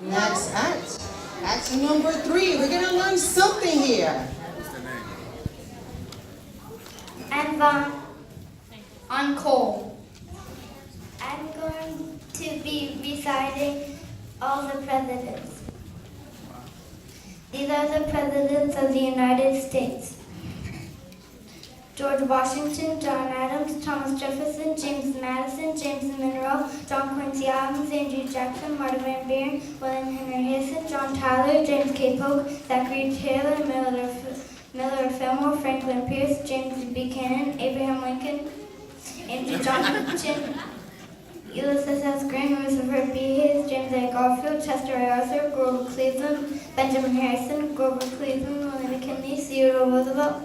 Next act. Act number 3. We're going to learn something here. And Vaughn on coal. I'm going to be reciting all the presidents. These are the presidents of the United States. George Washington, John Adams, Thomas Jefferson, James Madison, James Monroe, John Quincy Adams, Andrew Jackson, Martin Van Buren, William Henry Harrison, John Tyler, James K. Polk, Zachary Taylor, Miller Fillmore, Franklin Pierce, James Buchanan, Abraham Lincoln, Andrew Johnson, Ulysses S. Grant, Christopher B. Hayes, James A. Garfield, Chester A. Arthur, Grover Cleveland, Benjamin Harrison, Grover Cleveland, William McKinley, Theodore Roosevelt,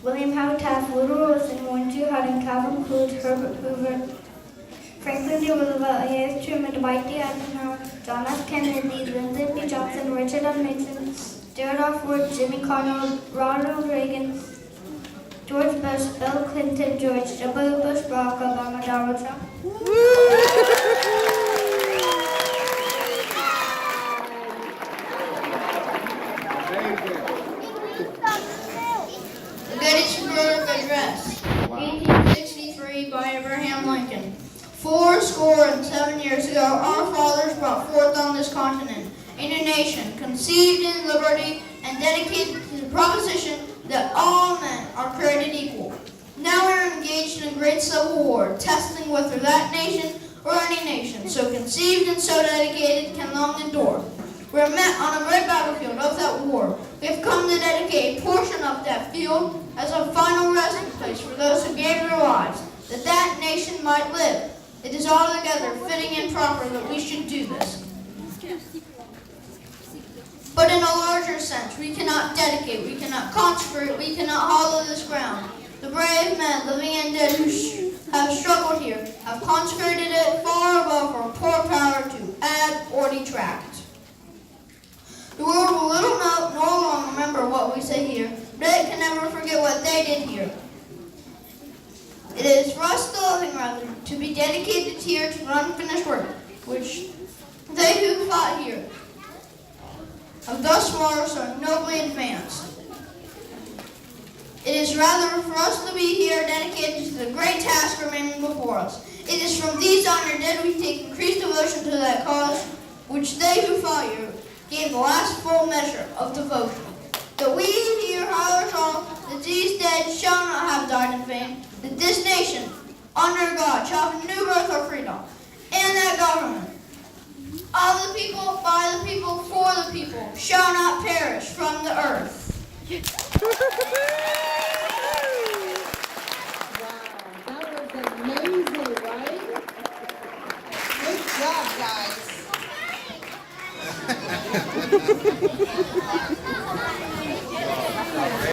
William Howard Taft, Woodrow Wilson, Warren G. Harding, Calvin Coolidge, Herbert Hoover, Franklin D. Roosevelt, A.S. Truman, Dwight D. Eisenhower, John F. Kennedy, Lyndon B. Johnson, Richard M. Nixon, Gerald R. Ford, Jimmy Carter, Ronald Reagan, George Bush, Bill Clinton, George W. Bush, Barack Obama, Donald Trump. The Gettysburg Address, 1863, by Abraham Lincoln. 7 years ago, our fathers brought forth on this continent a new nation, conceived in liberty and dedicated to the proposition that all men are created equal. Now we are engaged in a great civil war, testing whether that nation or any nation, so conceived and so dedicated, can long endure. We are met on a great battlefield of that war. We have come to dedicate a portion of that field as a final resting place for those who gave their lives, that that nation might live. It is altogether fitting and proper that we should do this. But in a larger sense, we cannot dedicate, we cannot consecrate, we cannot hollow this ground. The brave men, living and dead, who have struggled here, have consecrated it far above our poor power to add or detract. The world will little know nor long remember what we say here, but it can never forget what they did here. It is for us, the living, rather, to be dedicated here to the unfinished work, which they who fought here have thus far so nobly advanced. It is rather for us to be here dedicated to the great task remaining before us. It is from these honored dead we take increased devotion to that cause, which they who fought here gave the last full measure of devotion. That we here, however, resolve that these dead shall not have died in vain, that this nation, under God, shall have a new birth of freedom, and that government, of the people, by the people, for the people, shall not perish from the earth. Wow, that was amazing, right? Good job, guys.